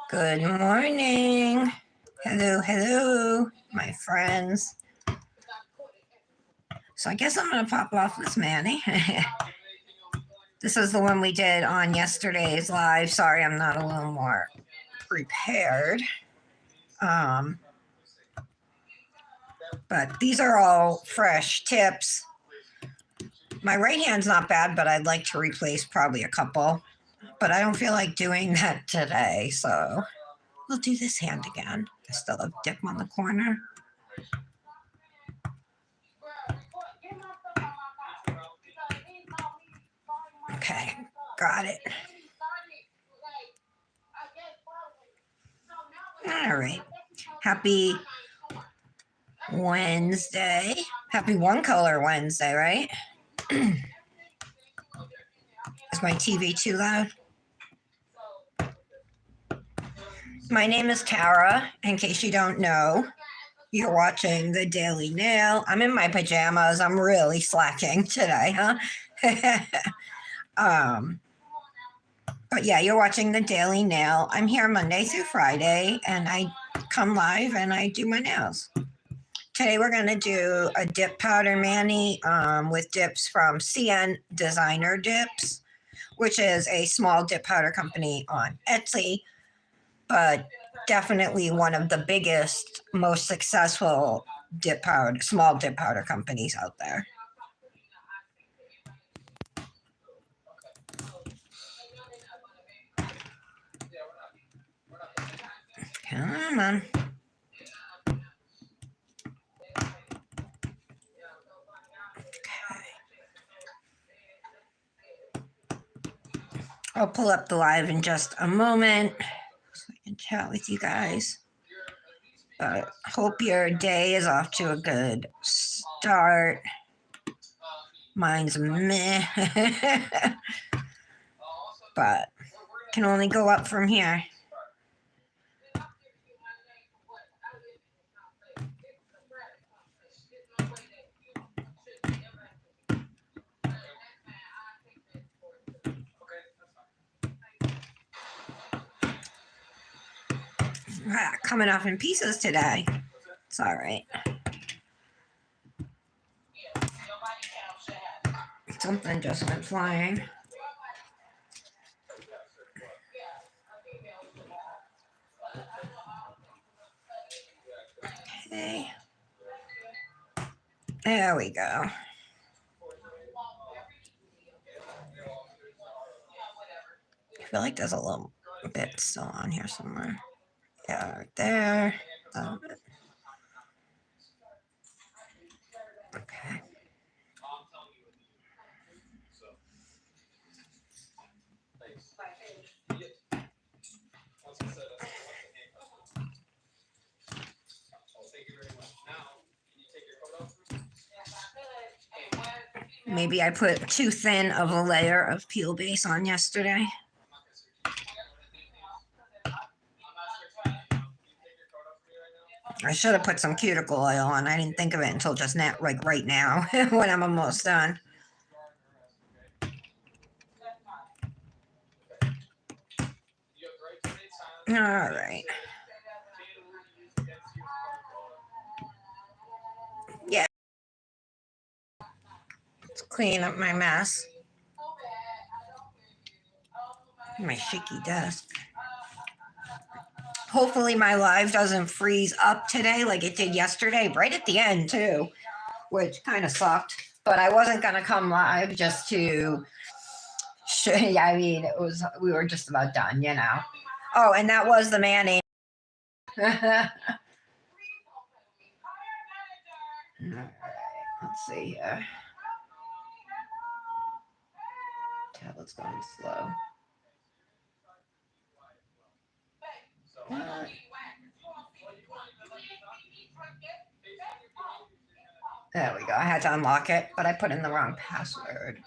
Good morning. Hello, hello, my friends. So I guess I'm going to pop off this Manny. This is the one we did on yesterday's live. Sorry, I'm not a little more prepared. But these are all fresh tips. My right hand's not bad, but I'd like to replace probably a couple. But I don't feel like doing that today, so we'll do this hand again. I still have dip on the corner. Okay, got it. All right. Happy Wednesday. Happy One Color Wednesday, right? Is my TV too loud? My name is Tara, in case you don't know. You're watching The Daily Nail. I'm in my pajamas. I'm really slacking today, huh? But yeah, you're watching The Daily Nail. I'm here Monday through Friday, and I come live and I do my nails. Today we're going to do a dip powder mani with dips from CN Designer Dips, which is a small dip powder company on Etsy, but definitely one of the biggest, most successful small dip powder companies out there. Come on. I'll pull up the live in just a moment so I can chat with you guys. But hope your day is off to a good start. Mine's meh. But can only go up from here. Coming off in pieces today. It's all right. Something just went flying. Okay. There we go. I feel like there's a little bit still on here somewhere. Yeah, right there. Okay. Maybe I put too thin of a layer of peel base on yesterday. I should have put some cuticle oil on. I didn't think of it until just now, like right now, when I'm almost done. All right. Yeah. Let's clean up my mess. My shaky desk. Hopefully my live doesn't freeze up today like it did yesterday, right at the end too, which kind of sucked. But I wasn't going to come live just to show you. I mean, we were just about done, you know. Oh, and that was the Manny. All right, let's see here. Tablet's going slow. There we go. I had to unlock it, but I put in the wrong password.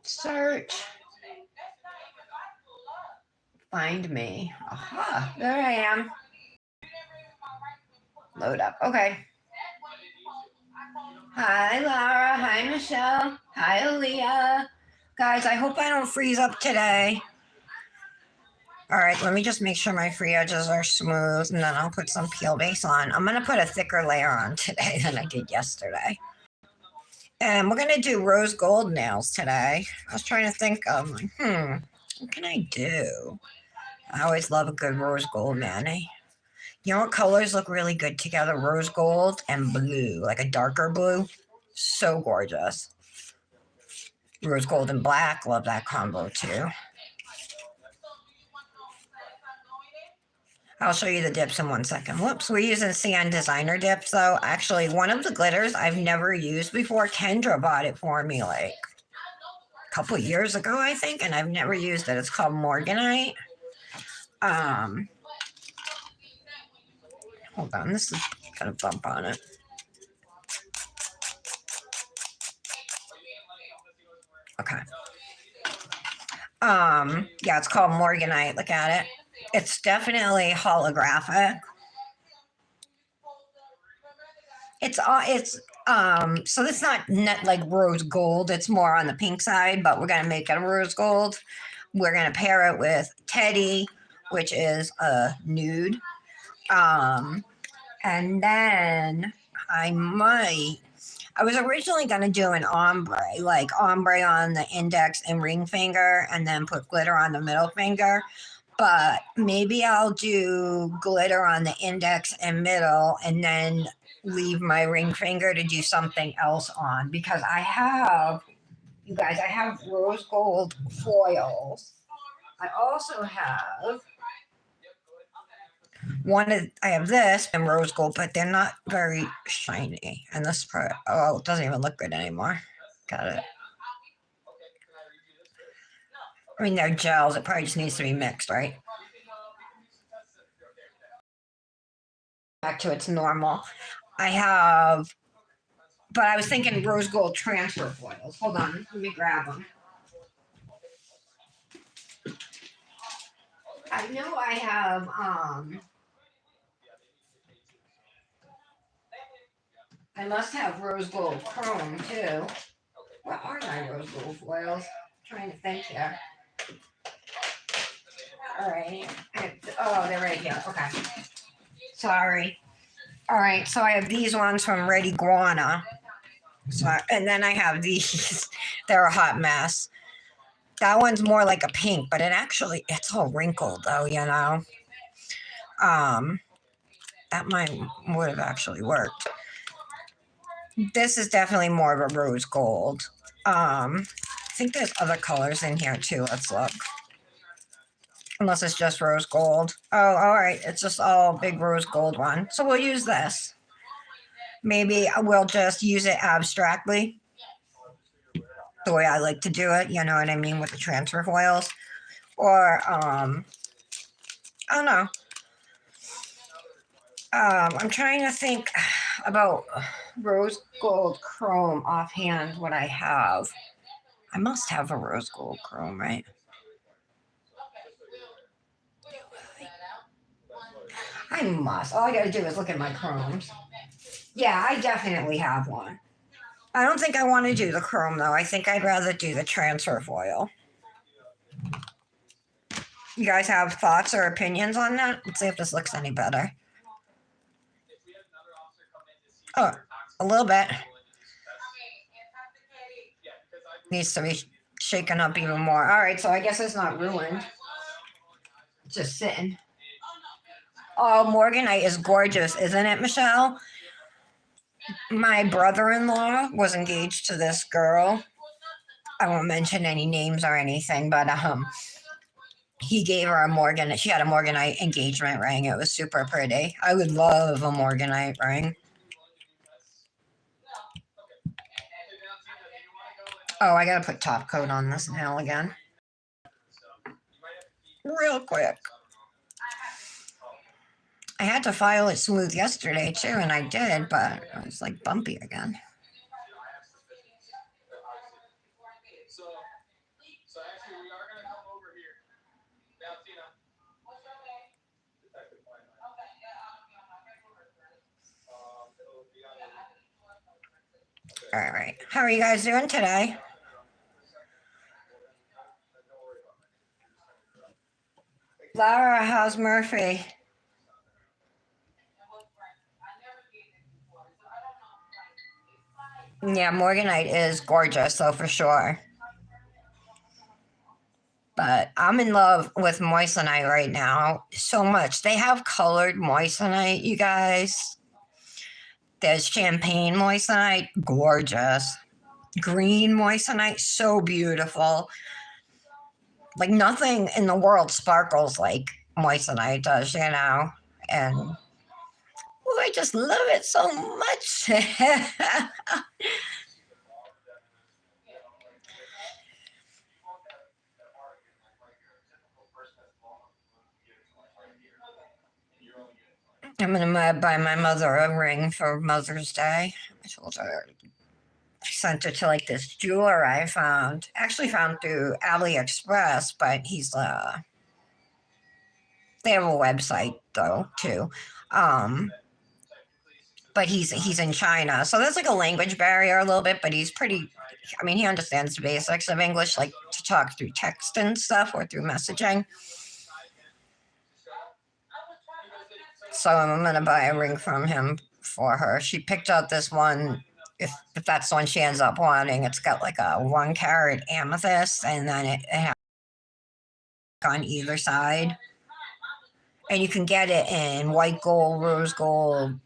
Search. Find me. Aha, there I am. Load up. Okay. Hi, Laura. Hi, Michelle. Hi, Aaliyah. Guys, I hope I don't freeze up today. All right, let me just make sure my free edges are smooth, and then I'll put some peel base on. I'm going to put a thicker layer on today than I did yesterday. And we're going to do rose gold nails today. I was trying to think of, what can I do? I always love a good rose gold mani. You know what colors look really good together? Rose gold and blue, like a darker blue. So gorgeous. Rose gold and black, love that combo too. I'll show you the dips in 1 second. Whoops, we're using Cyan Designer dips though. Actually, one of the glitters I've never used before. Kendra bought it for me like a couple years ago, I think, and I've never used it. It's called Morganite. Hold on, this is got a bump on it. Okay. Yeah, it's called Morganite. Look at it. It's definitely holographic. It's so it's not net like rose gold. It's more on the pink side, but we're gonna make it a rose gold. We're gonna pair it with Teddy, which is a nude. Um, and then I was originally gonna do an ombre, like ombre on the index and ring finger, and then put glitter on the middle finger. But maybe I'll do glitter on the index and middle, and then leave my ring finger to do something else on, because you guys, I have rose gold foils. I also have I have this and rose gold, but they're not very shiny. And this part, oh, it doesn't even look good anymore. Got it. I mean, they're gels. It probably just needs to be mixed, right? Back to its normal. I have, but I was thinking rose gold transfer foils. Hold on, let me grab them. I know I have, I must have rose gold chrome too. What are my rose gold foils? I'm trying to think here. All right. Oh, they're right here. Okay. Sorry. All right. So I have these ones from Red Iguana. And then I have these. They're a hot mess. That one's more like a pink, but it's all wrinkled though, you know. Um, that might would have actually worked. This is definitely more of a rose gold. I think there's other colors in here too. Let's look. Unless it's just rose gold. Oh, all right. It's just all big rose gold one. So we'll use this. Maybe we'll just use it abstractly, the way I like to do it. You know what I mean, with the transfer foils. Or I don't know. I'm trying to think about rose gold chrome offhand. What I have, I must have a rose gold chrome, right? I must. All I got to do is look at my chromes. Yeah, I definitely have one. I don't think I want to do the chrome though. I think I'd rather do the transfer foil. You guys have thoughts or opinions on that? Let's see if this looks any better. Oh, a little bit. Needs to be shaken up even more. All right, so I guess it's not ruined. It's just sitting. Oh, Morganite is gorgeous, isn't it, Michelle? My brother-in-law was engaged to this girl. I won't mention any names or anything, but he gave her a Morganite. She had a Morganite engagement ring. It was super pretty. I would love a Morganite ring. Oh, I gotta put top coat on this nail again. Real quick. I had to file it smooth yesterday too, and I did, but it was like bumpy again. All right. How are you guys doing today? Laura, how's Murphy? Yeah, Morganite is gorgeous, though, for sure. But I'm in love with moissanite right now so much. They have colored moissanite, you guys. There's champagne moissanite, gorgeous. Green moissanite, so beautiful. Like nothing in the world sparkles like moissanite does, you know. And I just love it so much. I'm gonna buy my mother a ring for Mother's Day. I told her I sent it to like this jeweler I found, actually found through AliExpress, but they have a website though too. Um, but he's in China, so there's like a language barrier a little bit, but he's pretty. I mean, he understands the basics of English, like to talk through text and stuff or through messaging. So I'm gonna buy a ring from him for her. She picked out this one. If that's the one she ends up wanting, it's got like a 1 carat amethyst, and then it has on either side, and you can get it in white gold, rose gold,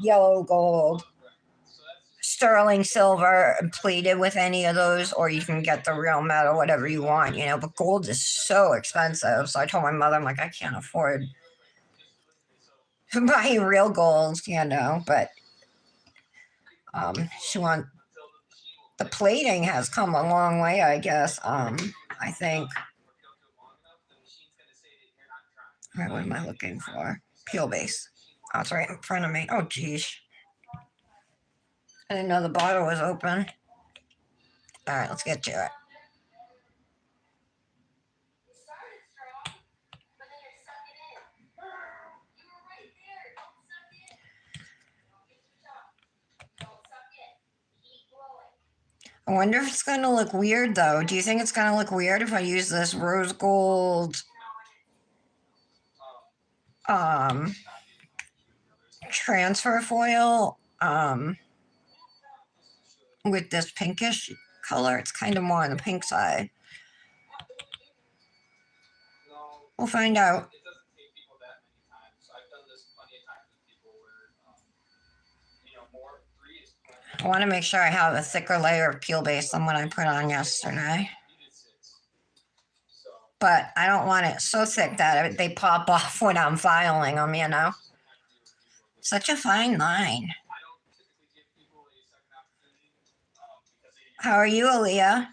yellow gold, sterling silver, and plated with any of those, or you can get the real metal, whatever you want, you know. But gold is so expensive, so I told my mother, I'm like, I can't afford buying real gold, you know. But she want the plating has come a long way, I guess. I think. All right, what am I looking for? Peel base. Oh, it's right in front of me. Oh, geez. I didn't know the bottle was open. All right, let's get to it. I wonder if it's going to look weird, though. Do you think it's going to look weird if I use this rose gold um, transfer foil with this pinkish color? It's kind of more on the pink side. We'll find out. I want to make sure I have a thicker layer of peel base than what I put on yesterday. But I don't want it so thick that they pop off when I'm filing them, you know? Such a fine line. How are you, Aaliyah?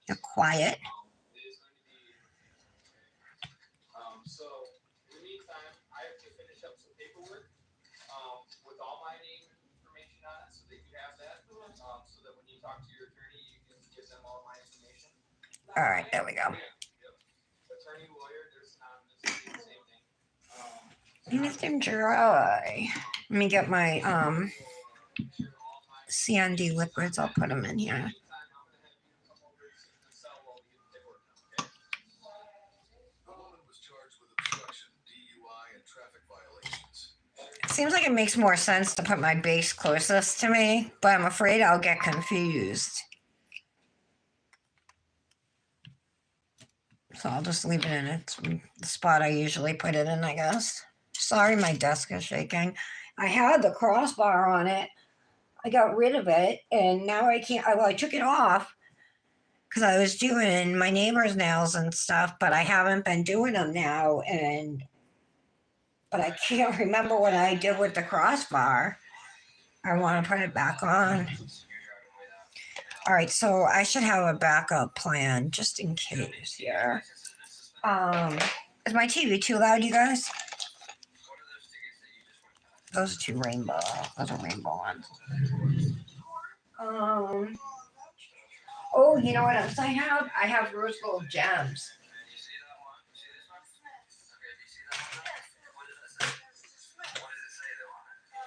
You're quiet. All right, there we go. Let them dry. Let me get my CND liquids. I'll put them in here. It seems like it makes more sense to put my base closest to me, but I'm afraid I'll get confused. So I'll just leave it in it. The spot I usually put it in, I guess. Sorry, my desk is shaking. I had the crossbar on it. I got rid of it, and now I can't. Well, I took it off because I was doing my neighbor's nails and stuff, but I haven't been doing them now, but I can't remember what I did with the crossbar. I want to put it back on. All right, so I should have a backup plan just in case here. Is my TV too loud, you guys? Those are two rainbow. Those are rainbow ones. Oh, you know what else I have? I have rose gold gems.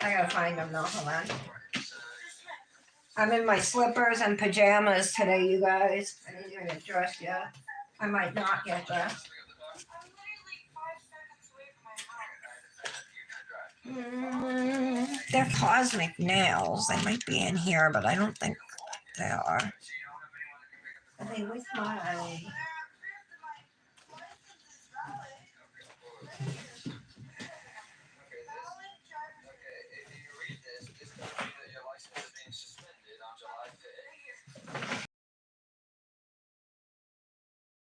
I gotta find them though. Hold on. I'm in my slippers and pajamas today, you guys. I didn't even get dressed yet. I might not get dressed. They're cosmic nails. They might be in here, but I don't think they are. Are they with my...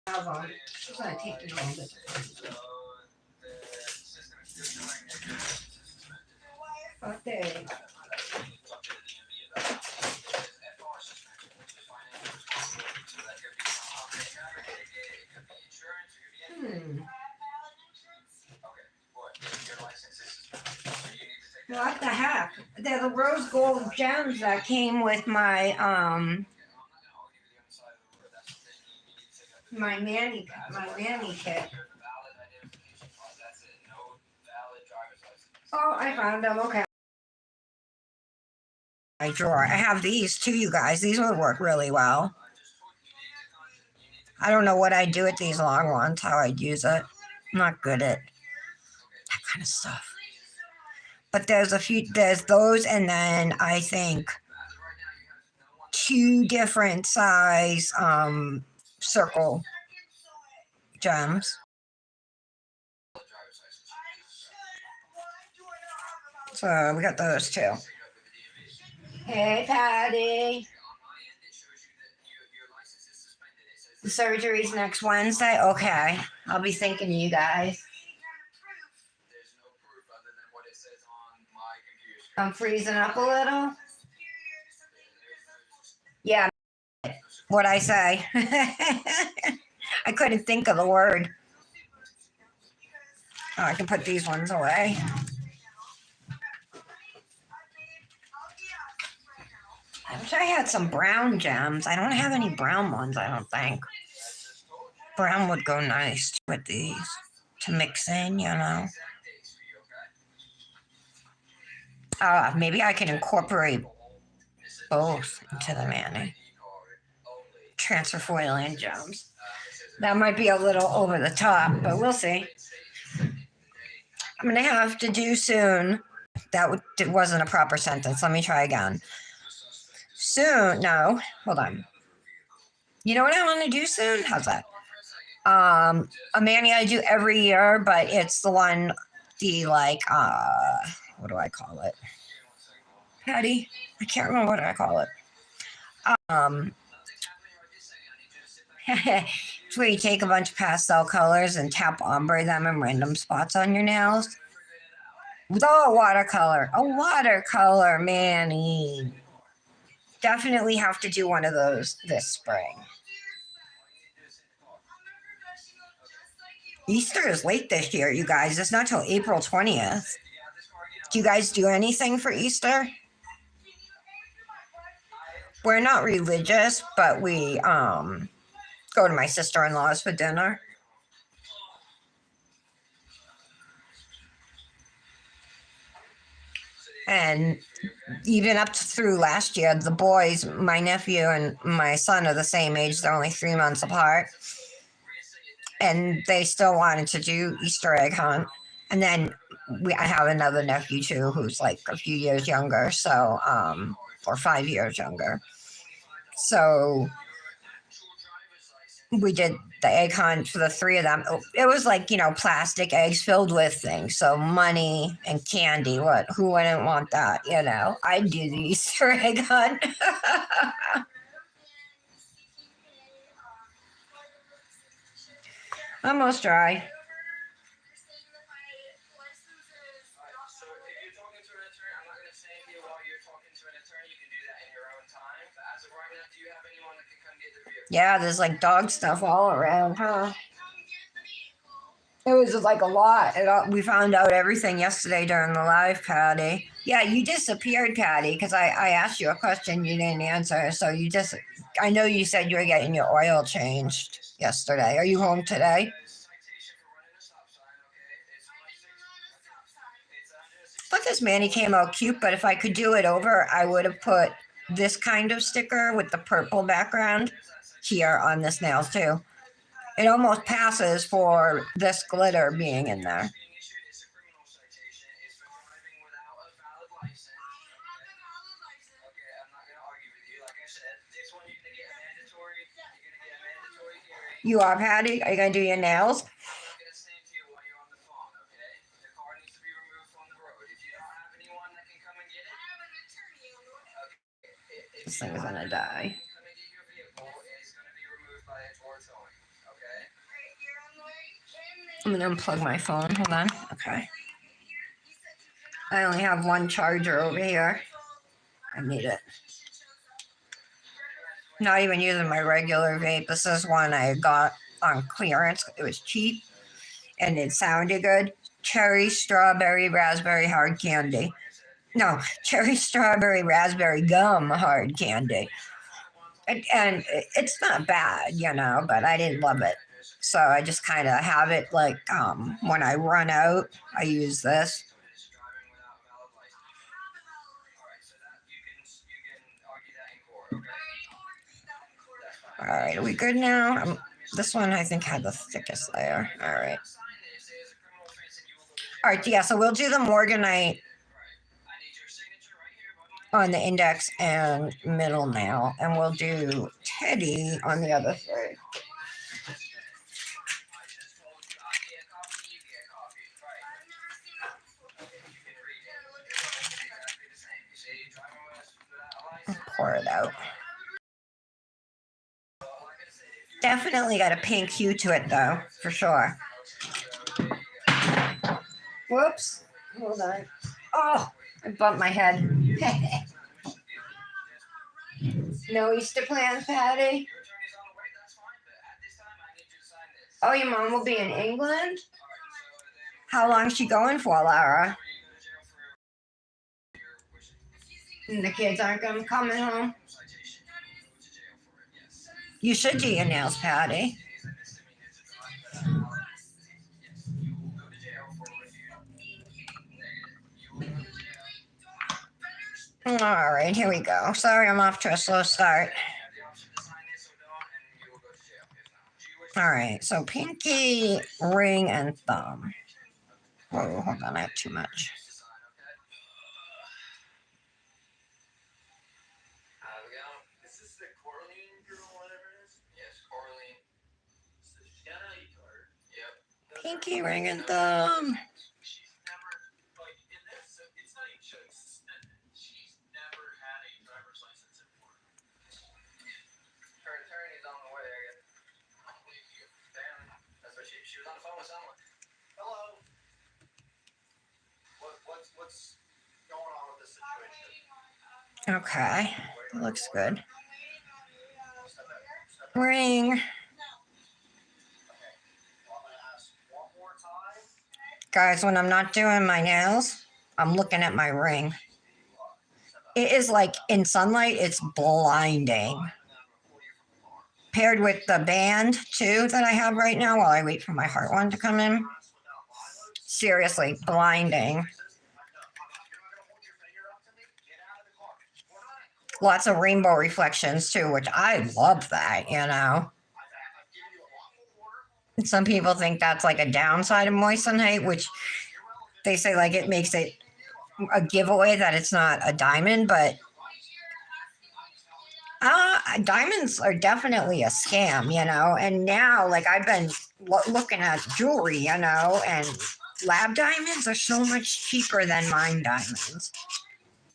Hold on. It's gonna take me a little bit. Okay. What the heck? They're the rose gold gems that came with my my Manny kit. Oh, I found them. Okay. My drawer. I have these too, you guys. These would work really well. I don't know what I'd do with these long ones, how I'd use it. I'm not good at that kind of stuff. But there's those, and then I think 2 different size circle gems. So we got those too. Hey, Patty. The surgery's next Wednesday? Okay. I'll be thinking of you guys. I'm freezing up a little. Yeah. What'd I say? I couldn't think of the word. Oh, I can put these ones away. I wish I had some brown gems. I don't have any brown ones, I don't think. Brown would go nice with these to mix in, you know. Maybe I can incorporate both into the Manny. Transfer foil and gems. That might be a little over the top, but we'll see. I'm going to have to do soon. It wasn't a proper sentence. Let me try again. Soon. No, hold on. You know what I want to do soon? How's that? A Manny I do every year, but it's the one, what do I call it? Patty? I can't remember what I call it. It's where you take a bunch of pastel colors and tap ombre them in random spots on your nails. Oh, watercolor. A watercolor, Manny. Definitely have to do one of those this spring. Easter is late this year, you guys. It's not till April 20th. Do you guys do anything for Easter? We're not religious, but we go to my sister-in-law's for dinner. And even up through last year, the boys, my nephew and my son are the same age. They're only 3 months apart. And they still wanted to do Easter egg hunt. And then I have another nephew too, who's like a few years younger, so or 5 years younger. So we did the egg hunt for the 3 of them. It was like, plastic eggs filled with things. So money and candy. Who wouldn't want that? I'd do the Easter egg hunt. Almost dry. Yeah, there's like dog stuff all around, huh? It was like a lot. We found out everything yesterday during the live, Patty. Yeah, you disappeared, Patty, because I asked you a question you didn't answer. So I know you said you were getting your oil changed yesterday. Are you home today? thought this mani came out cute, but if I could do it over, I would have put this kind of sticker with the purple background here on this nail too. It almost passes for this glitter being in there. You are, Patty? Are you going to do your nails? This thing is going to die. I'm going to unplug my phone. Hold on. Okay. I only have one charger over here. I need it. Not even using my regular vape. This is one I got on clearance. It was cheap and it sounded good. Cherry, strawberry, raspberry hard candy. No, cherry, strawberry, raspberry gum hard candy. And it's not bad, but I didn't love it. So I just kind of have it like when I run out, I use this. All right, are we good now? This one I think had the thickest layer. All right. All right, yeah, so we'll do the Morganite on the index and middle nail, and we'll do Teddy on the other side. Pour it out. Definitely got a pink hue to it, though, for sure. Whoops. Hold on. Oh, I bumped my head. No Easter plans, Patty? Oh, your mom will be in England? How long is she going for, Lara? And the kids aren't going to come home? You should do your nails, Patty. All right, here we go. Sorry, I'm off to a slow start. All right, so pinky, ring, and thumb. Whoa, hold on, I have too much. Pinky, ring, and thumb. What's going on with this situation? Okay, looks good. Ring. Guys, when I'm not doing my nails, I'm looking at my ring. It is like in sunlight, it's blinding. Paired with the band too that I have right now while I wait for my heart one to come in. Seriously, blinding. Lots of rainbow reflections too, which I love that, Some people think that's like a downside of moissanite, which they say like it makes it a giveaway that it's not a diamond, but diamonds are definitely a scam, and now like I've been looking at jewelry, and lab diamonds are so much cheaper than mine diamonds.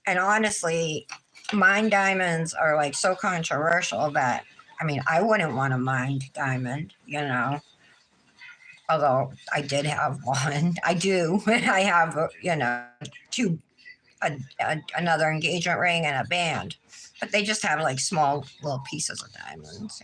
And honestly, mine diamonds are like so controversial that, I wouldn't want a mined diamond, although I did have one. I do. I have, two, another engagement ring and a band, but they just have like small little pieces of diamonds,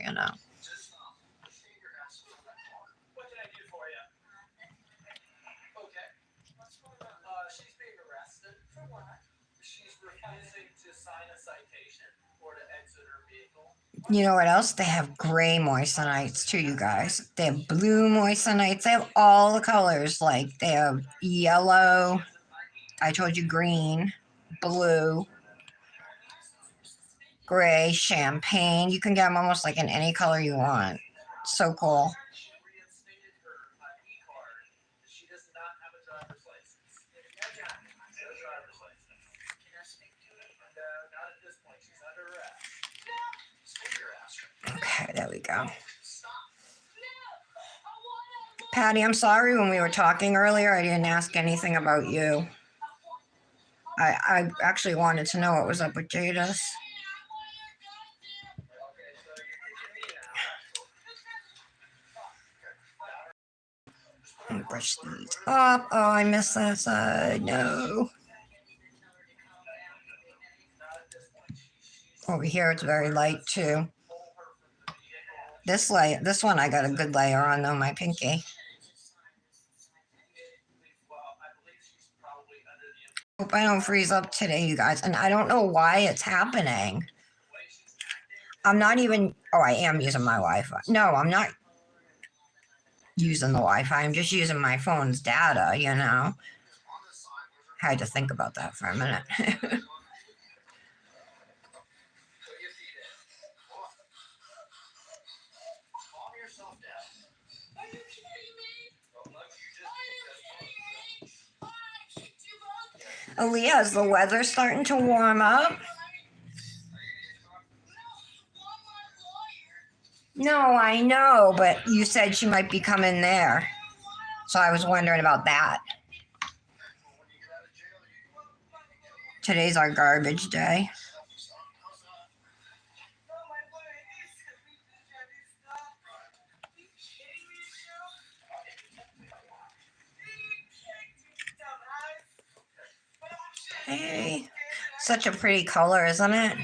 You know what else? They have gray moissanites too, you guys. They have blue moissanites. They have all the colors. Like they have yellow. I told you green, blue, gray, champagne. You can get them almost like in any color you want. So cool. Okay, there we go. Patty, I'm sorry when we were talking earlier, I didn't ask anything about you. I actually wanted to know what was up with Jadis. Brush these up. Oh, I missed that side. No. Over here, it's very light too. This one I got a good layer on though, my pinky. Hope I don't freeze up today, you guys. And I don't know why it's happening. I'm not even. Oh, I am using my Wi-Fi. No, I'm not using the Wi-Fi. I'm just using my phone's data. You know. Had to think about that for a minute. Aaliyah, is the weather starting to warm up? No, I know, but you said she might be coming there. So I was wondering about that. Today's our garbage day. Hey, such a pretty color, isn't it?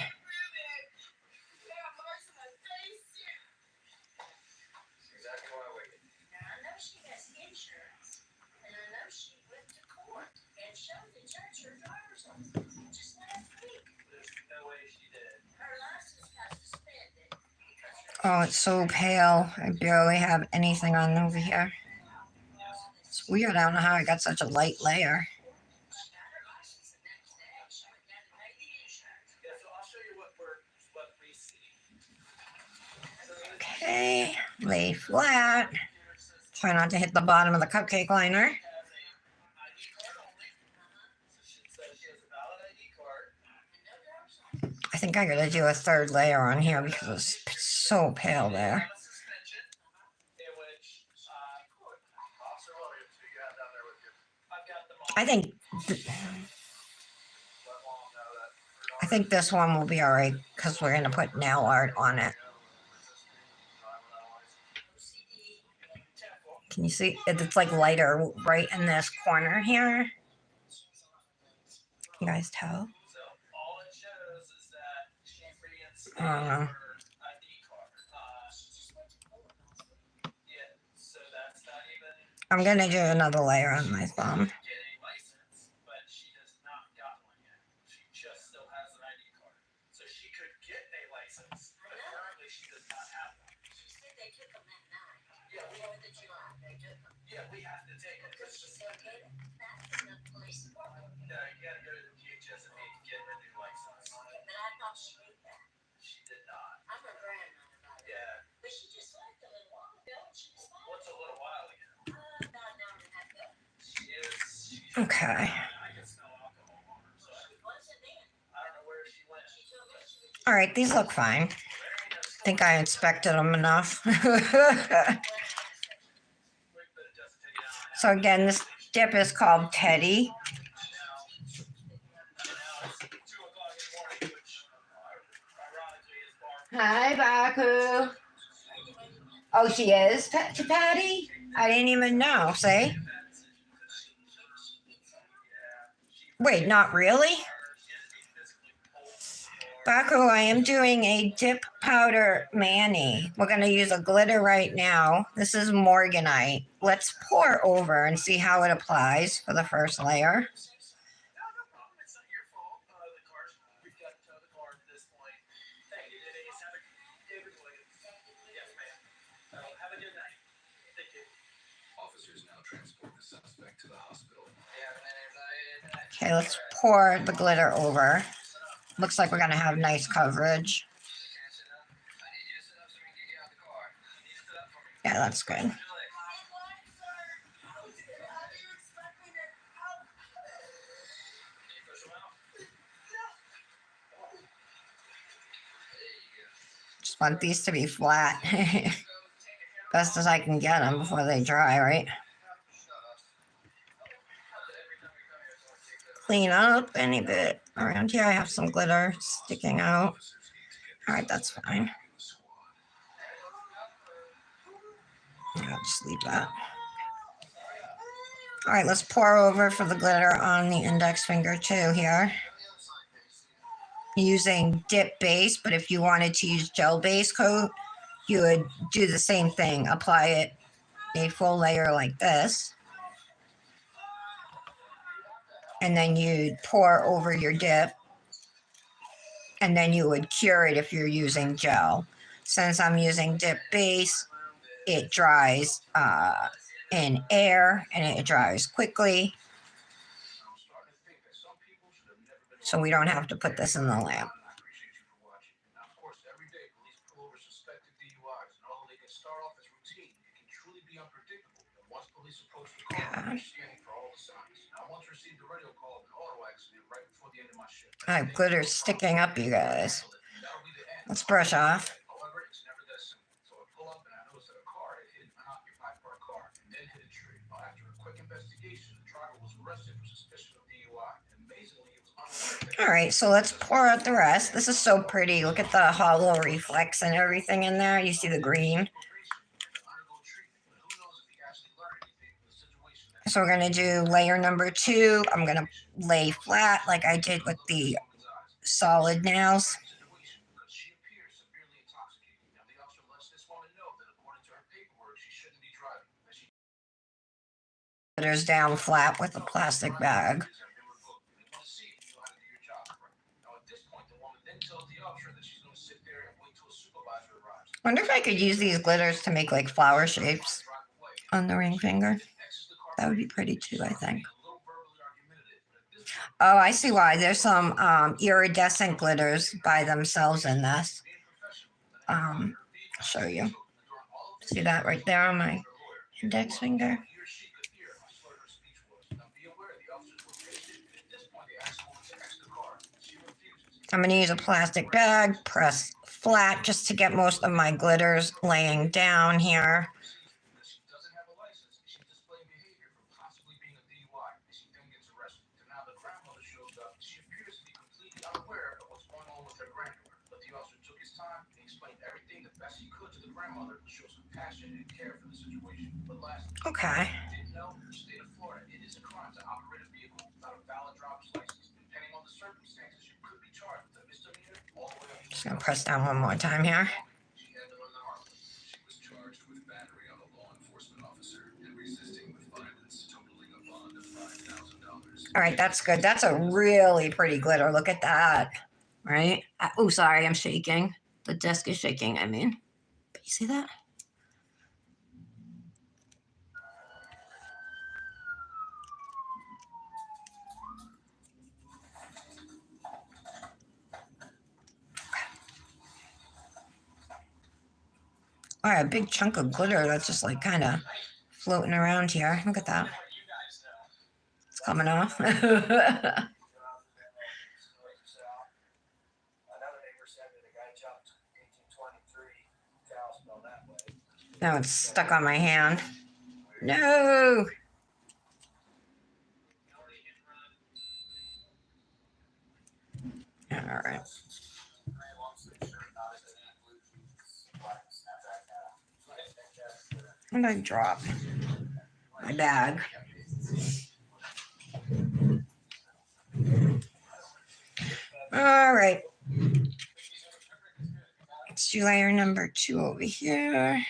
Oh, it's so pale. I barely have anything on over here. It's weird. I don't know how I got such a light layer. Okay, lay flat. Try not to hit the bottom of the cupcake liner. I think I gotta do a third layer on here because it's so pale there. I think this one will be all right because we're gonna put nail art on it. Can you see? It's like lighter right in this corner here. You guys tell? I'm gonna do another layer on my thumb. Okay. All right, these look fine. I think I inspected them enough. So again, this dip is called Teddy. Hi, Baku. Oh, she is to Patty? I didn't even know. See? Wait, not really? Baku, I am doing a dip powder mani. We're going to use a glitter right now. This is Morganite. Let's pour over and see how it applies for the first layer. Okay, let's pour the glitter over. Looks like we're gonna have nice coverage. Yeah, that's good. Just want these to be flat. Best as I can get them before they dry, right? Clean up any bit around here. I have some glitter sticking out. All right, that's fine. I'll just leave that. All right, let's pour over for the glitter on the index finger too here. Using dip base, but if you wanted to use gel base coat, you would do the same thing. Apply it a full layer like this. And then you'd pour over your dip. And then you would cure it if you're using gel. Since I'm using dip base, it dries in air and it dries quickly. So we don't have to put this in the lamp. Okay. I have glitter sticking up, you guys. Let's brush off. All right, so let's pour out the rest. This is so pretty. Look at the hollow reflex and everything in there. You see the green. So we're going to do layer number 2. I'm going to lay flat like I did with the solid nails. Glitter's down flat with a plastic bag. Wonder if I could use these glitters to make like flower shapes on the ring finger. That would be pretty too, I think. Oh, I see why. There's some iridescent glitters by themselves in this. I'll show you. See that right there on my index finger? I'm going to use a plastic bag, press flat just to get most of my glitters laying down here. Okay. Just gonna press down one more time here. All right, that's good. That's a really pretty glitter. Look at that. Right? Oh, sorry, I'm shaking. The desk is shaking, I mean. But you see that? All right, a big chunk of glitter that's just like kind of floating around here. Look at that. It's coming off. Now it's stuck on my hand. No! All right. And I drop my bag. All right. Let's do layer number 2 over here.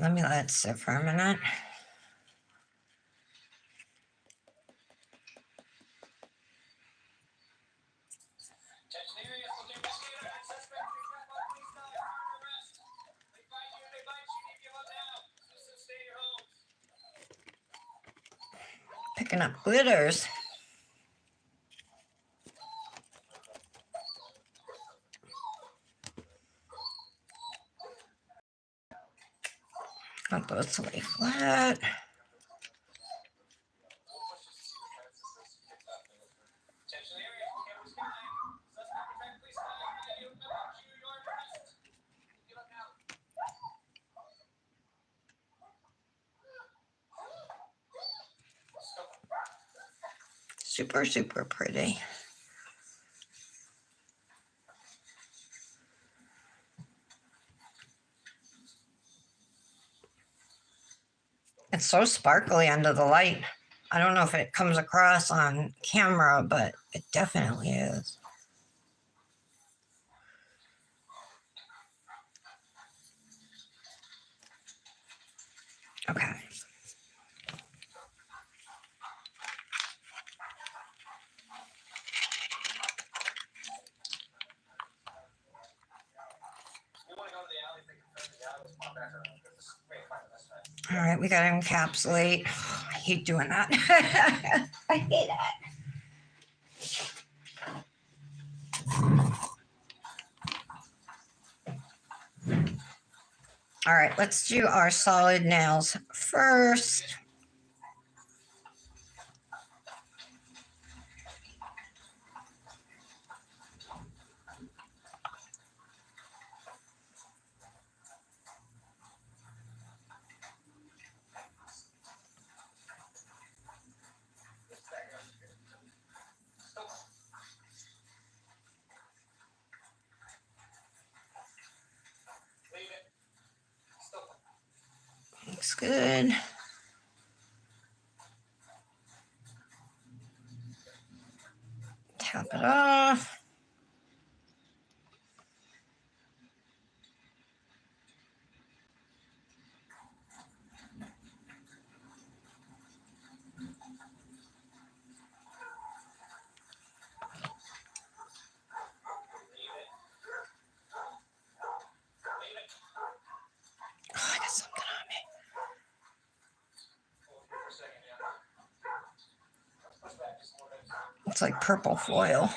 let me let it sit for a minute. Picking up glitters. I'll both lay flat. Super, super pretty. It's so sparkly under the light. I don't know if it comes across on camera, but it definitely is. Okay. All right, we got to encapsulate. I hate doing that. I hate that. All right, let's do our solid nails first. Looks good. Tap it off. Oh, I got something on me. It's like purple foil.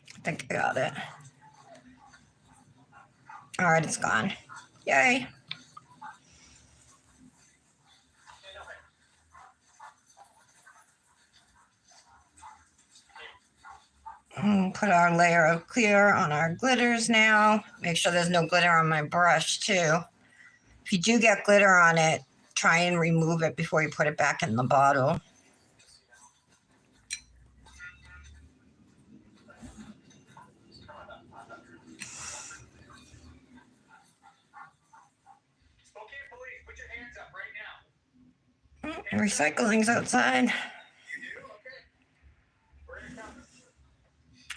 I think I got it. All right, it's gone. Yay. Put our layer of clear on our glitters now. Make sure there's no glitter on my brush too. If you do get glitter on it, try and remove it before you put it back in the bottle. Recycling's outside.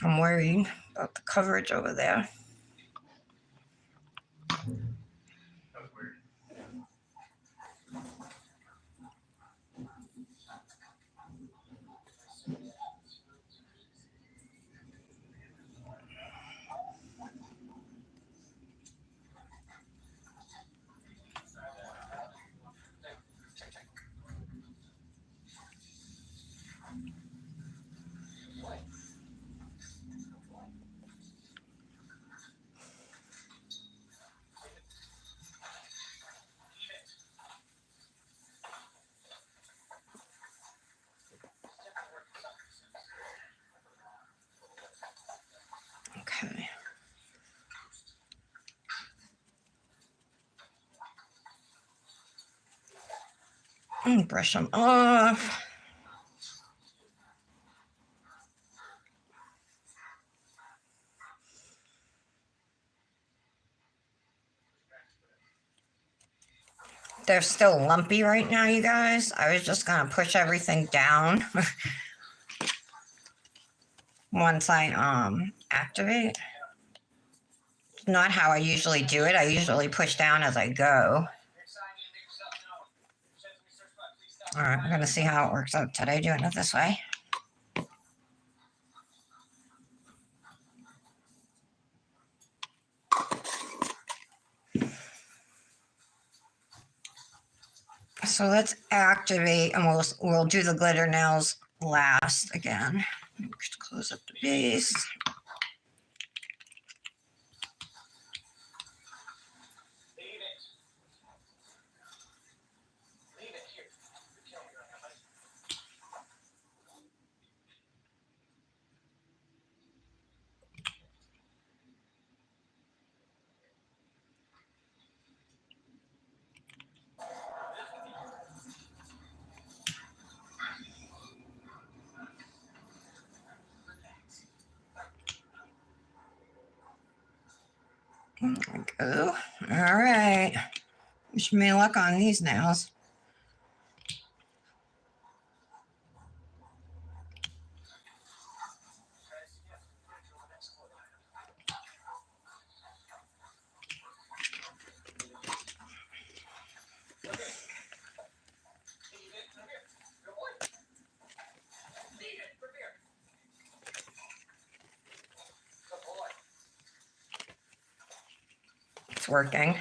I'm worried about the coverage over there. Okay. Brush them off. They're still lumpy right now, you guys. I was just going to push everything down. once I activate. It's not how I usually do it. I usually push down as I go. All right, we're gonna see how it works out today doing it this way. So let's activate, and we'll do the glitter nails last again. Just close up the base. There we go. All right. Wish me luck on these nails. It's working.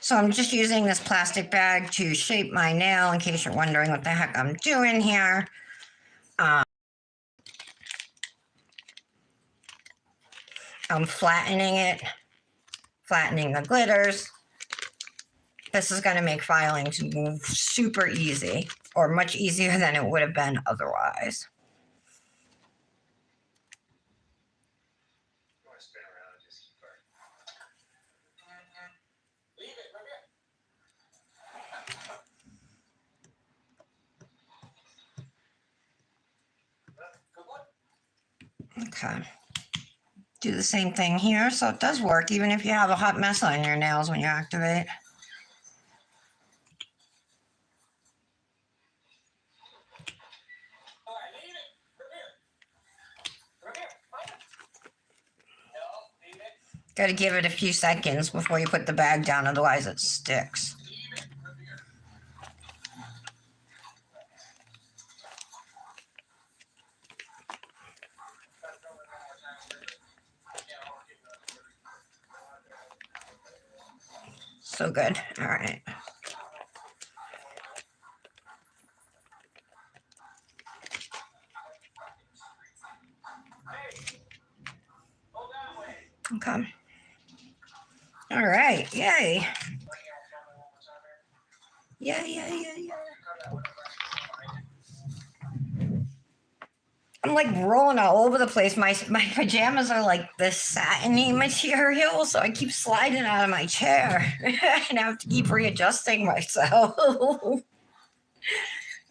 So I'm just using this plastic bag to shape my nail in case you're wondering what the heck I'm doing here. I'm flattening it, flattening the glitters. This is going to make filing super easy, or much easier than it would have been otherwise. Okay. Do the same thing here. So it does work even if you have a hot mess on your nails when you activate. Got to give it a few seconds before you put the bag down, otherwise it sticks. So good. All right. Okay. All right. Yay. Yeah. I'm like rolling all over the place. My pajamas are like this satiny material, so I keep sliding out of my chair and I have to keep readjusting myself.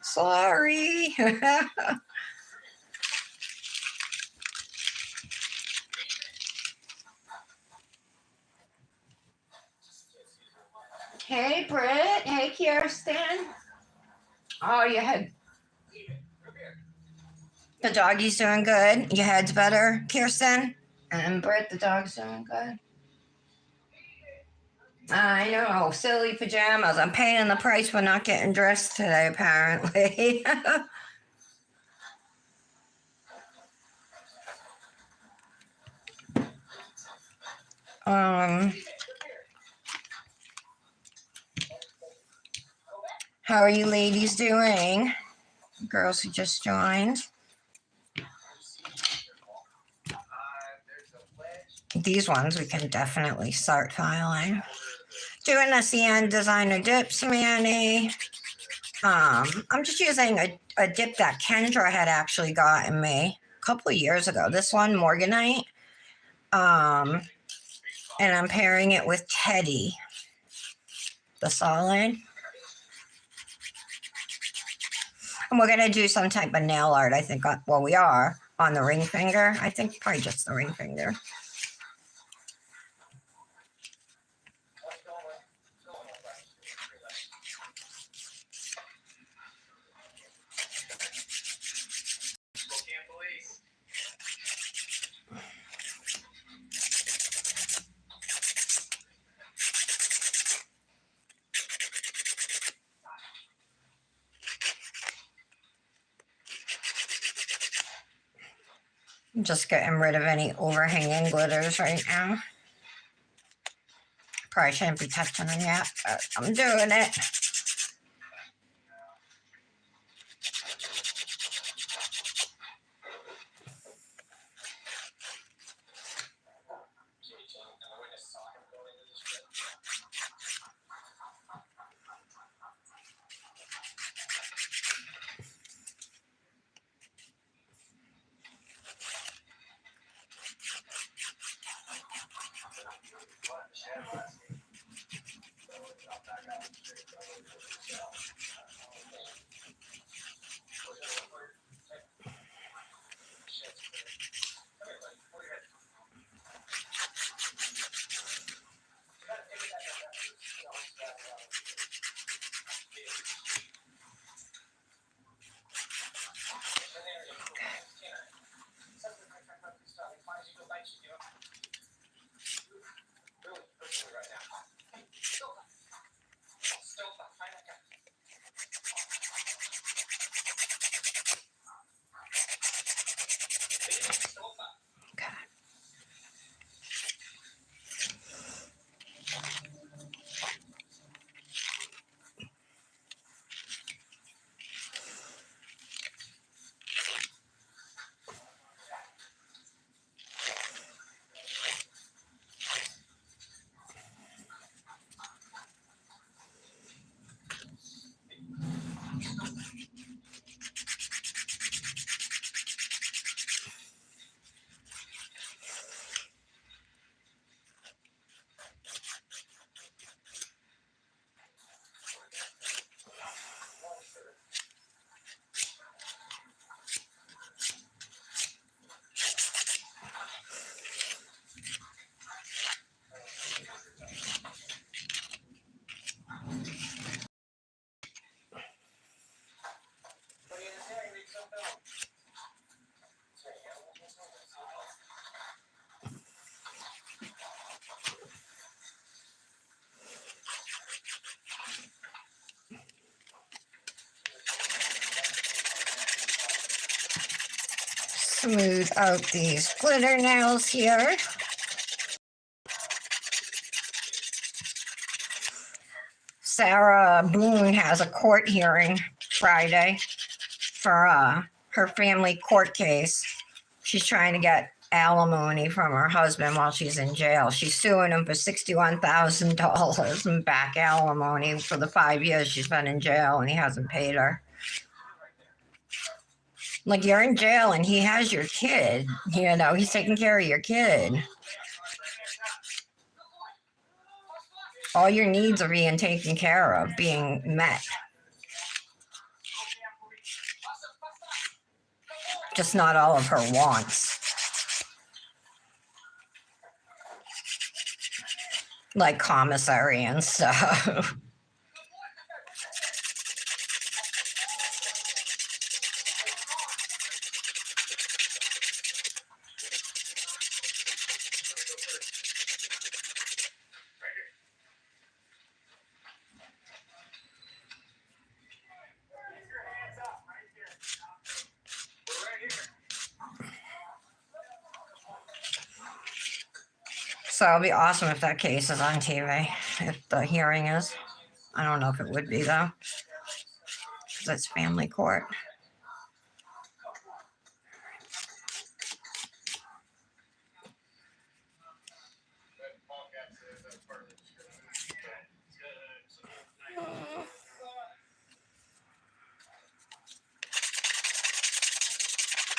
Sorry. Hey, Britt. Hey, Kirsten. Oh, your head. The doggy's doing good. Your head's better, Kirsten. And Britt, the dog's doing good. I know, silly pajamas. I'm paying the price for not getting dressed today, apparently. How are you ladies doing? Girls who just joined. These ones we can definitely start filing. Doing a CN Designer Dips, Manny. I'm just using a dip that Kendra had actually gotten me a couple of years ago. This one, Morganite. And I'm pairing it with Teddy, the solid. And we're going to do some type of nail art, I think. Well, we are on the ring finger. I think probably just the ring finger. I'm just getting rid of any overhanging glitters right now. Probably shouldn't be touching them yet, but I'm doing it. Smooth out these glitter nails here. Sarah Boone has a court hearing Friday for her family court case. She's trying to get alimony from her husband while she's in jail. She's suing him for $61,000 in back alimony for the 5 years she's been in jail and he hasn't paid her. Like, you're in jail and he has your kid, you know, he's taking care of your kid. All your needs are being taken care of, being met. Just not all of her wants. Like commissary and stuff. So it'll be awesome if that case is on TV, if the hearing is. I don't know if it would be though, because it's family court.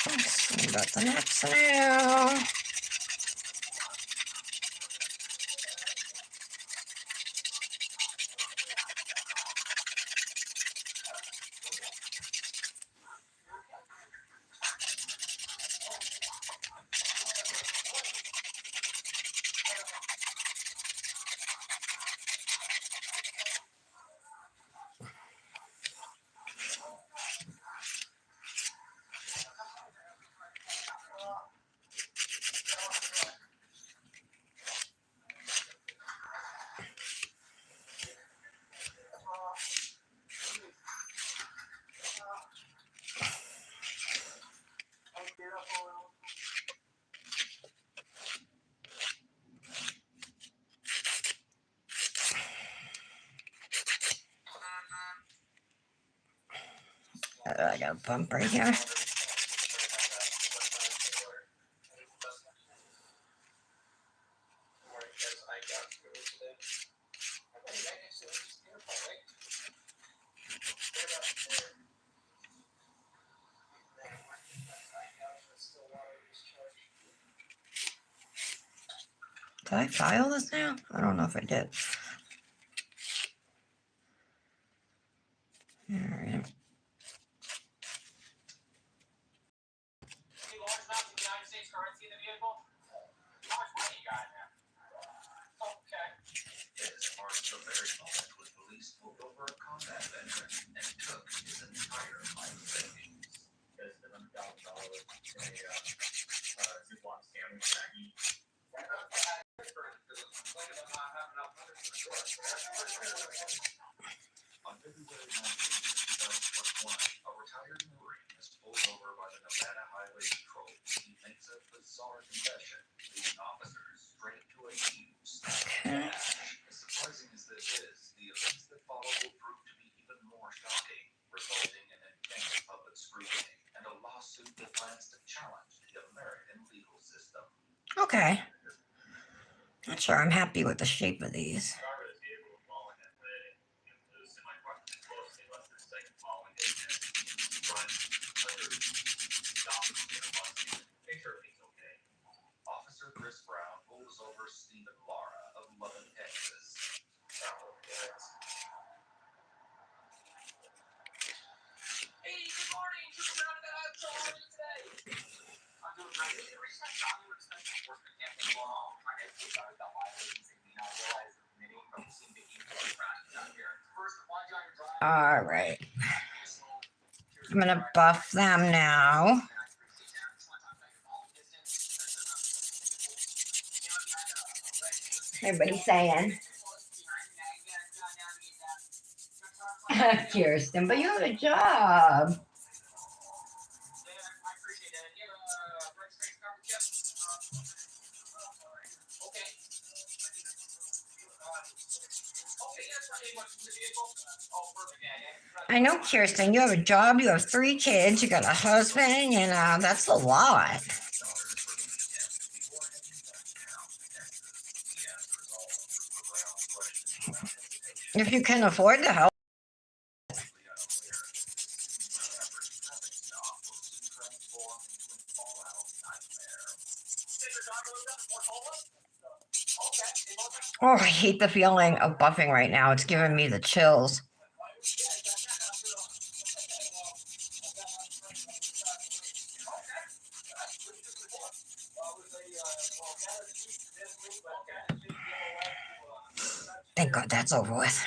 Let's see about the next nail. I got a bump right here. Did I file this now? I don't know if I did. All right. Okay. Okay. Not sure I'm happy with the shape of these. All right. I'm going to buff them now. Everybody's saying. Kirsten, but you have a job. I know, Kirsten, you have a job, you have 3 kids, you got a husband, you know, that's a lot. If you can afford the help. Oh, I hate the feeling of buffing right now. It's giving me the chills. Thank God that's over with.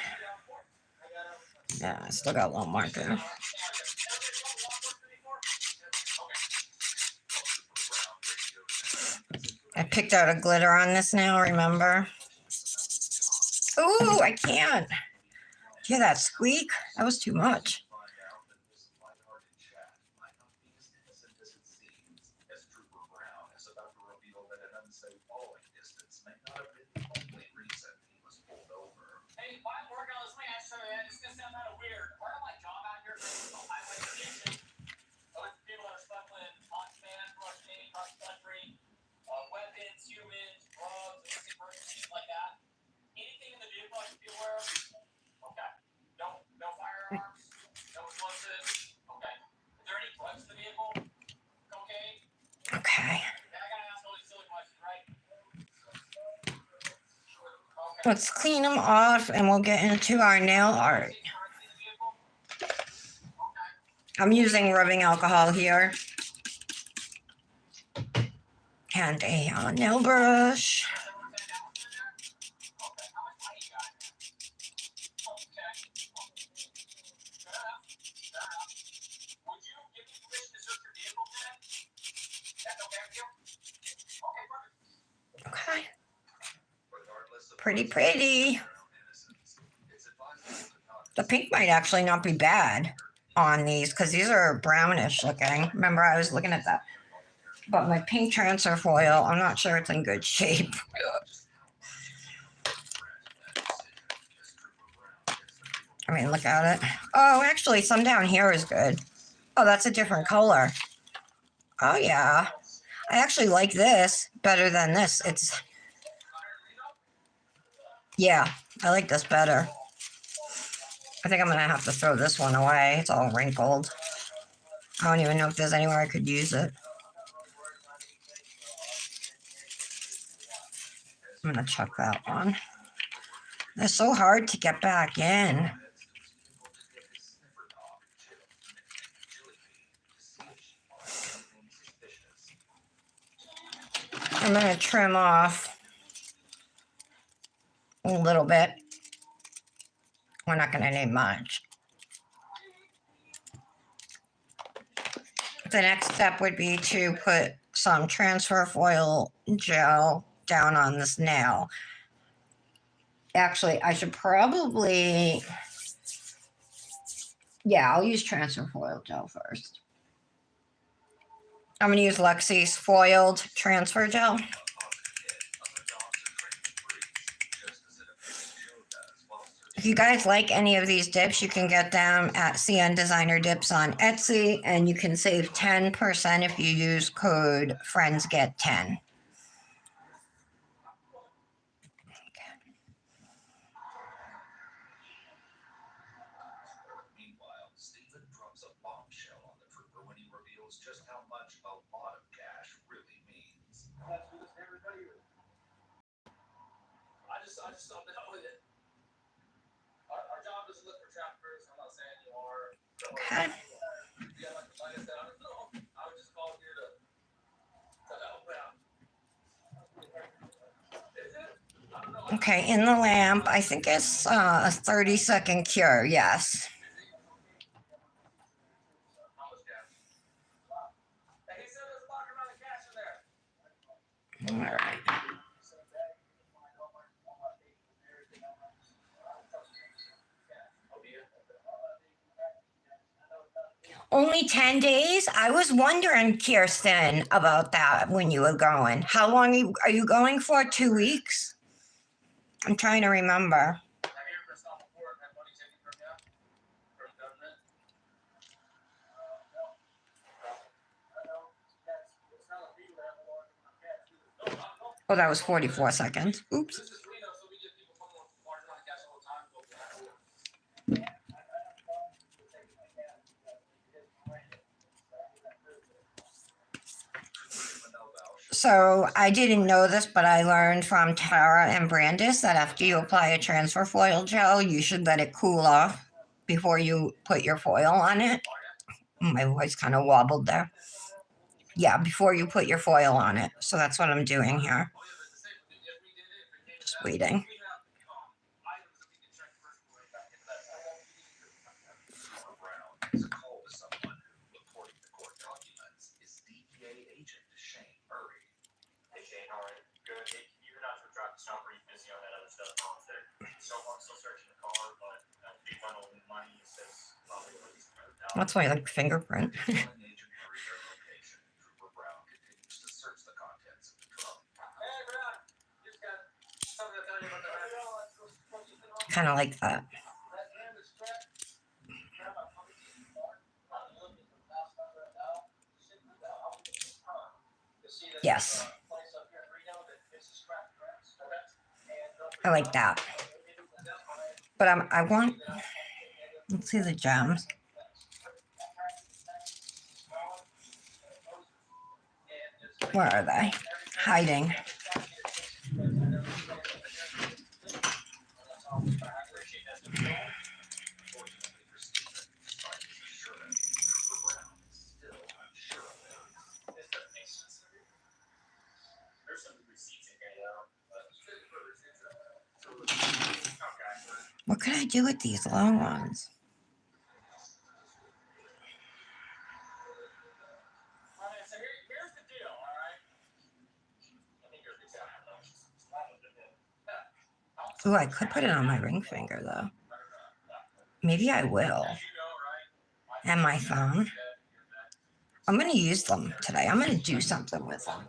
Yeah, I still got a little marker. I picked out a glitter on this now, remember? Ooh, I can't. Hear that squeak? That was too much. Okay. Let's clean them off and we'll get into our nail art. I'm using rubbing alcohol here. And a nail brush. Okay. Pretty, pretty. The pink might actually not be bad on these because these are brownish looking. Remember, I was looking at that. But my pink transfer foil, I'm not sure it's in good shape. I mean, look at it. Oh, actually, some down here is good. Oh, that's a different color. Oh, yeah. I actually like this better than this. Yeah, I like this better. I think I'm going to have to throw this one away. It's all wrinkled. I don't even know if there's anywhere I could use it. I'm going to chuck that one. They're so hard to get back in. I'm going to trim off a little bit. We're not going to need much. The next step would be to put some transfer foil gel down on this nail. Actually, I should probably, yeah, I'll use transfer foil gel first. I'm going to use Lexi's foiled transfer gel. If you guys like any of these dips, you can get them at CN Designer Dips on Etsy, and you can save 10% if you use code FRIENDSGET10. Okay. Okay, in the lamp, I think it's a 30-second cure, yes. All right. Only 10 days? I was wondering, Kirsten, about that when you were going. How long are you going for? 2 weeks? I'm trying to remember. Oh, that was 44 seconds. Oops. So I didn't know this, but I learned from Tara and Brandis that after you apply a transfer foil gel, you should let it cool off before you put your foil on it. My voice kind of wobbled there. Yeah, before you put your foil on it. So that's what I'm doing here. Just waiting. That's my like fingerprint. Kind of like that. Yes. I like that. But I want, let's see the gems. Where are they? Hiding. What can I do with these long ones? Oh, I could put it on my ring finger though. Maybe I will. And my thumb. I'm going to use them today. I'm going to do something with them.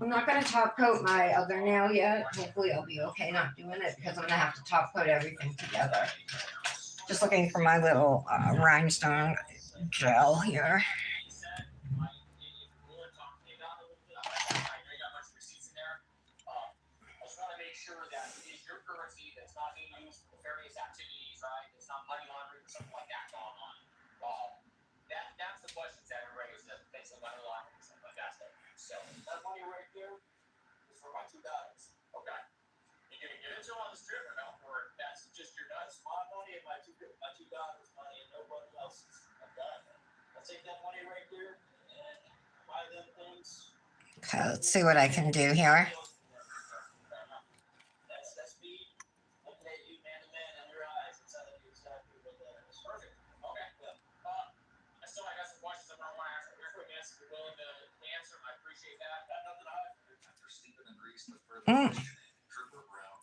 I'm not going to top coat my other nail yet. Hopefully I'll be okay not doing it because I'm going to have to top coat everything together. Just looking for my little rhinestone gel here. Okay, let's see what I can do here. Mm.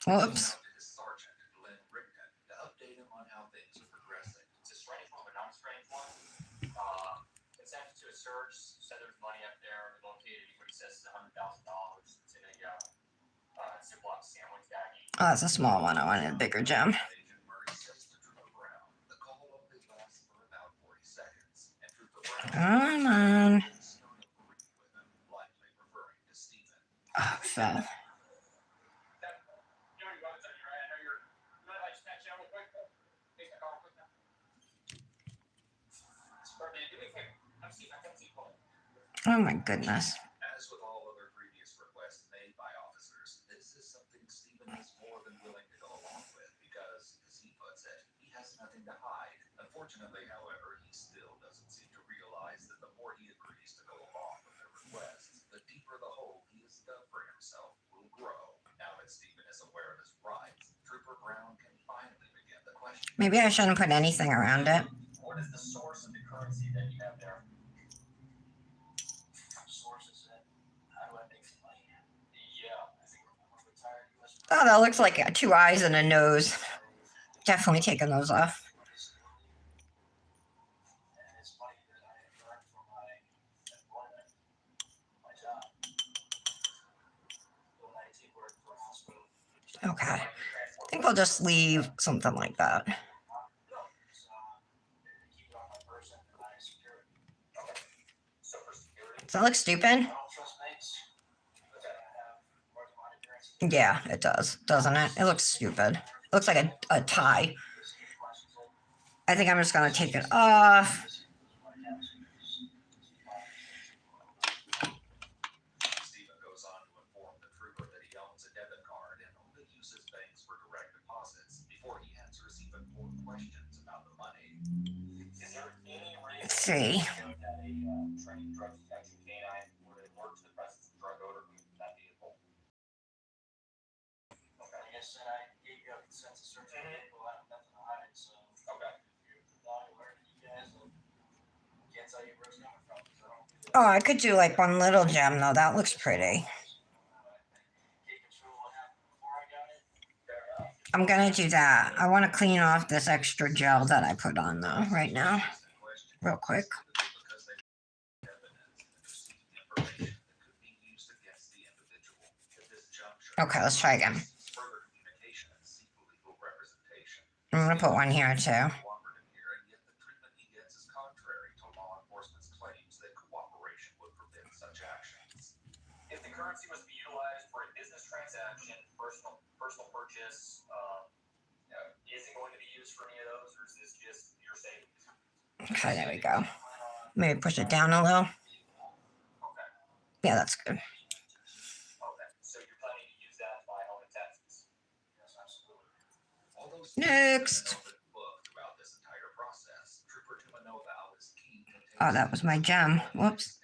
Whoops. Oh, that's a small one. I wanted a bigger gem. Come on. Oh, fell. Oh my goodness. Maybe I shouldn't put anything around it. Oh, that looks like 2 eyes and a nose. Definitely taking those off. Okay. I think we'll just leave something like that. Does that look stupid? Yeah, it does, doesn't it? It looks stupid. It looks like a tie. I think I'm just going to take it off. Let's see. Oh, I could do like one little gem though. That looks pretty. I'm gonna do that. I want to clean off this extra gel that I put on though right now, real quick. Okay, let's try again. I'm gonna put one here too. Okay, there we go. Maybe push it down a little. Yeah, that's good. Next. Oh, that was my gem. Whoops.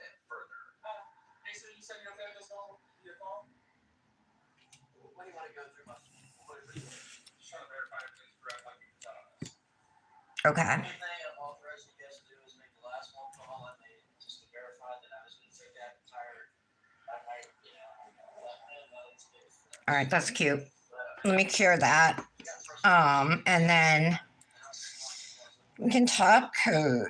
Okay. All right, that's cute. Let me cure that. And then we can top coat.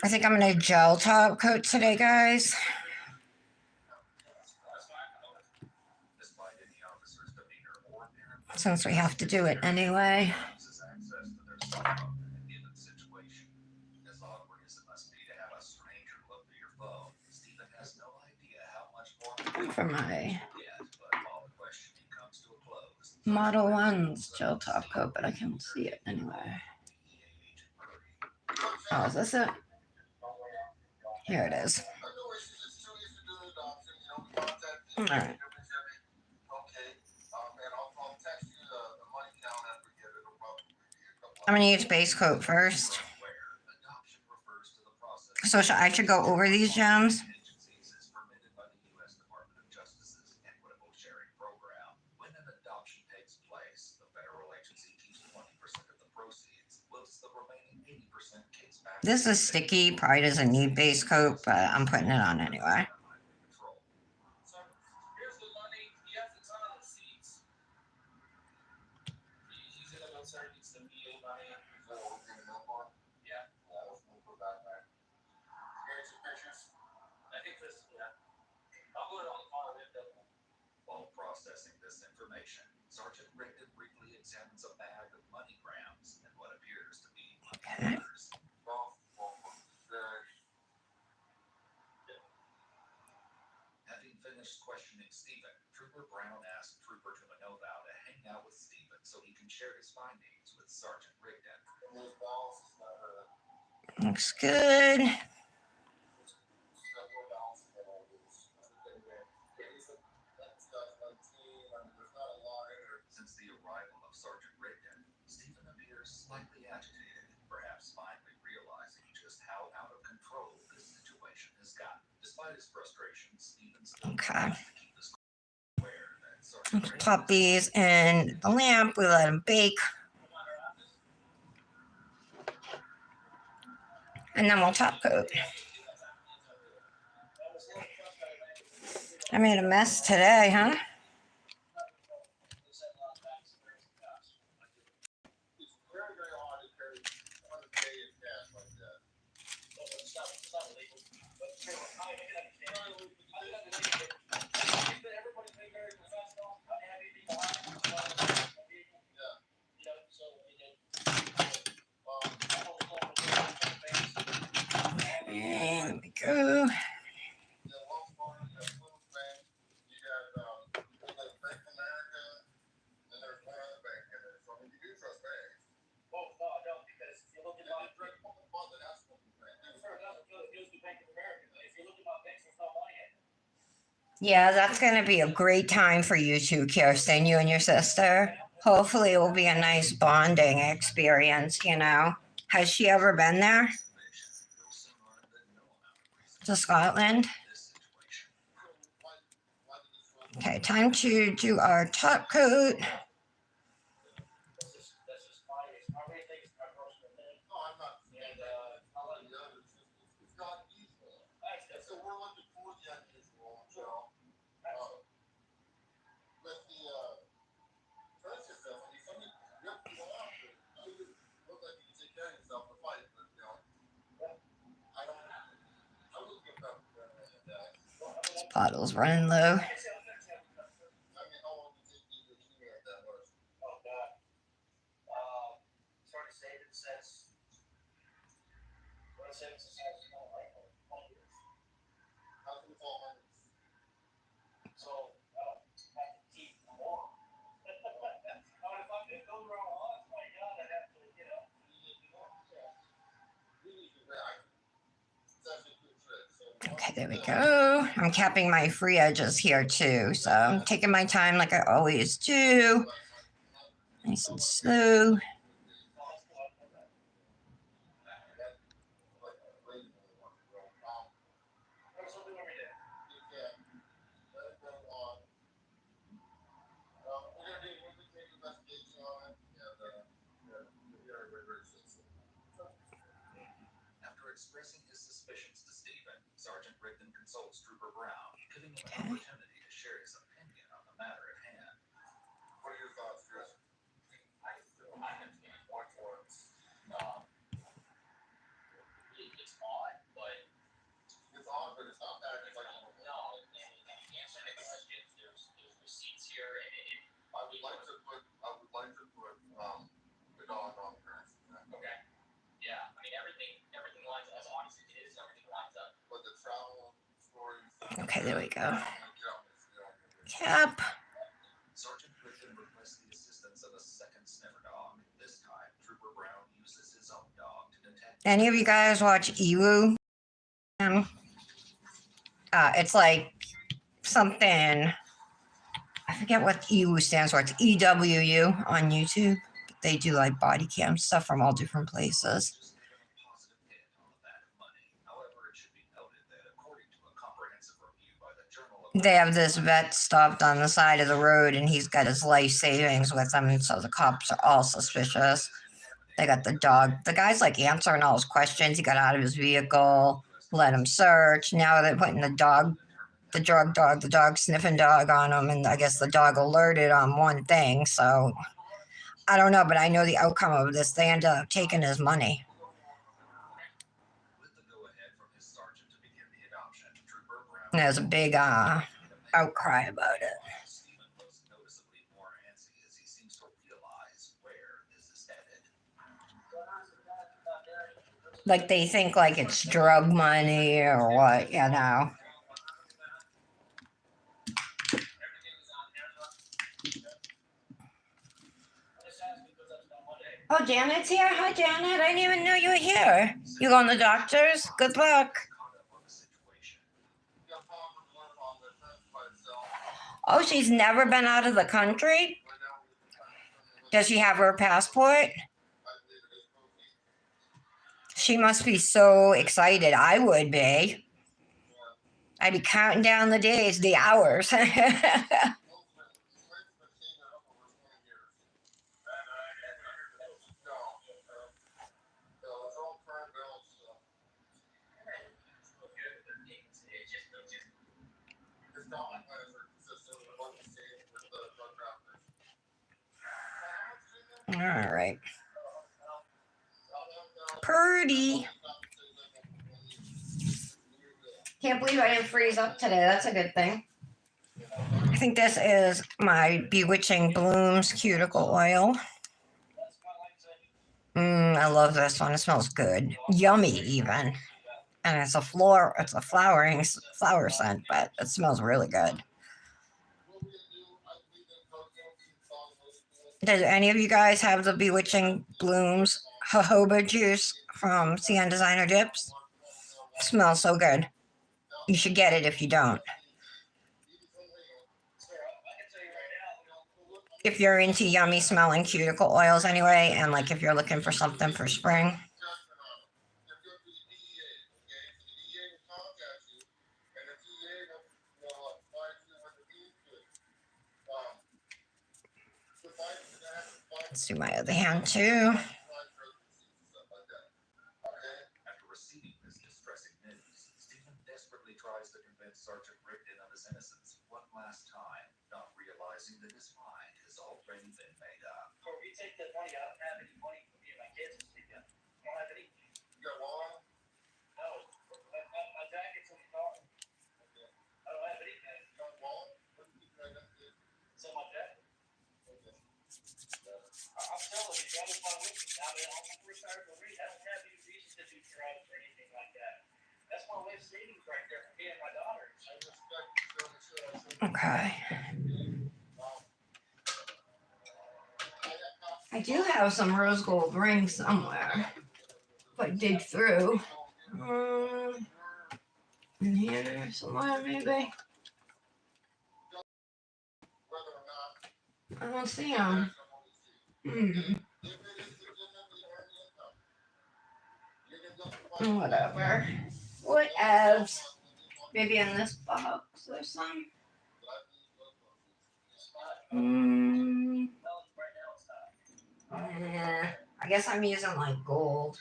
I think I'm gonna gel top coat today, guys. Since we have to do it anyway. For my Model 1's gel top coat, but I can't see it anyway. Oh, is this it? Here it is. All right. I'm going to use base coat first. So I should go over these gems. This is sticky, probably doesn't need base coat, but I'm putting it on anyway. Okay. Looks good. Okay. Let's pop these in the lamp. We let them bake. And then we'll top coat. I made a mess today, huh? And there we go. Yeah, that's going to be a great time for you two, Kirsten, you and your sister. Hopefully, it will be a nice bonding experience, you know. Has she ever been there? To Scotland? Okay, time to do our top coat. This bottle's running low. Okay, there we go. I'm capping my free edges here too. So I'm taking my time like I always do. Nice and slow. Okay. Okay, there we go. Cap. Any of you guys watch EWU? It's like something, I forget what EWU stands for. It's EWU on YouTube. They do like body cam stuff from all different places. They have this vet stopped on the side of the road and he's got his life savings with him, so the cops are all suspicious. They got the dog. The guy's like answering all his questions. He got out of his vehicle, let him search. Now they're putting the dog, the drug dog, the dog sniffing dog on him, and I guess the dog alerted on one thing. So I don't know, but I know the outcome of this. They end up taking his money. And there's a big outcry about it. Like they think like it's drug money or what, you know. Oh, Janet's here. Hi, Janet. I didn't even know you were here. You going to the doctor's? Good luck. Oh, she's never been out of the country? Does she have her passport? She must be so excited. I would be. I'd be counting down the days, the hours. All right. Purdy. Can't believe I didn't freeze up today. That's a good thing. I think this is my Bewitching Blooms cuticle oil. I love this one. It smells good. Yummy even. And it's a flower scent, but it smells really good. Does any of you guys have the Bewitching Blooms jojoba juice from CN Designer Dips? It smells so good. You should get it if you don't. If you're into yummy smelling cuticle oils anyway, and like if you're looking for something for spring. Let's do my other hand too. Okay. I do have some rose gold rings somewhere. If I dig through. In here somewhere maybe. I don't see them. Whatever. Whatevs. Maybe in this box or some. I guess I'm using like gold.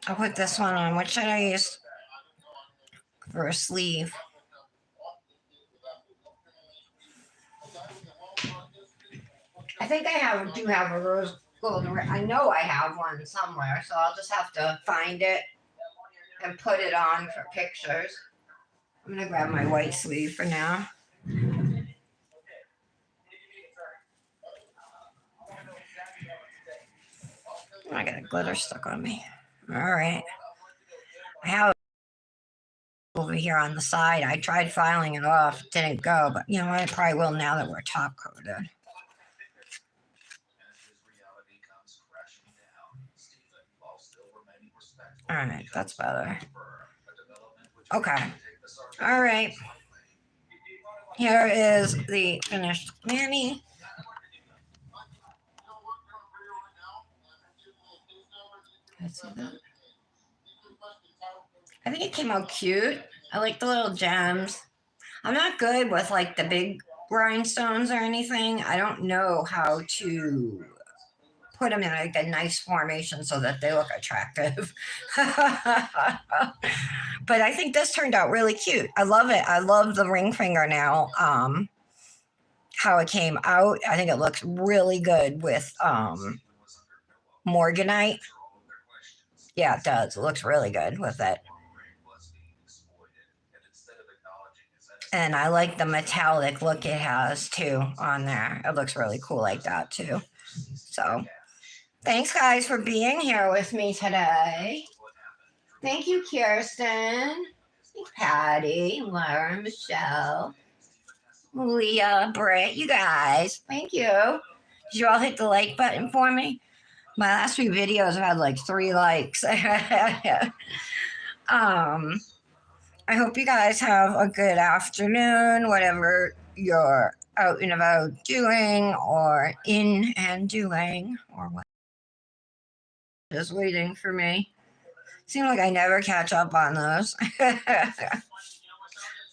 I'll put this one on. What should I use for a sleeve? I think I do have a rose gold ring. I know I have one somewhere, so I'll just have to find it and put it on for pictures. I'm gonna grab my white sleeve for now. I got a glitter stuck on me. All right. I have over here on the side. I tried filing it off, it didn't go, but you know what? I probably will now that we're top coated. All right, that's better. Okay. All right. Here is the finished mani. See that? I think it came out cute. I like the little gems. I'm not good with like the big rhinestones or anything. I don't know how to put them in like a nice formation so that they look attractive. But I think this turned out really cute. I love it. I love the ring fingernail. How it came out. I think it looks really good with Morganite. Yeah, it does. It looks really good with it. And I like the metallic look it has too on there. It looks really cool like that too. So thanks guys for being here with me today. Thank you, Kirsten, Patty, Laura, Michelle, Leah, Britt, you guys. Thank you. Did you all hit the like button for me? My last few videos have had like 3 likes. I hope you guys have a good afternoon, whatever you're out and about doing or in and doing or what is waiting for me. Seems like I never catch up on those.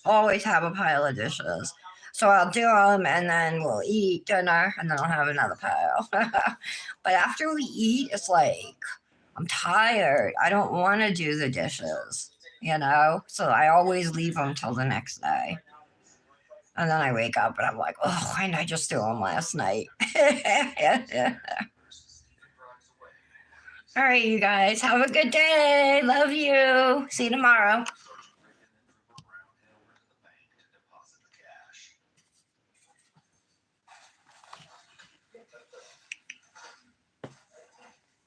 Always have a pile of dishes. So I'll do them and then we'll eat dinner and then I'll have another pile. But after we eat, it's like, I'm tired. I don't want to do the dishes, you know? So I always leave them till the next day. And then I wake up and I'm like, oh, why didn't I just do them last night? All right, you guys, have a good day. Love you. See you tomorrow.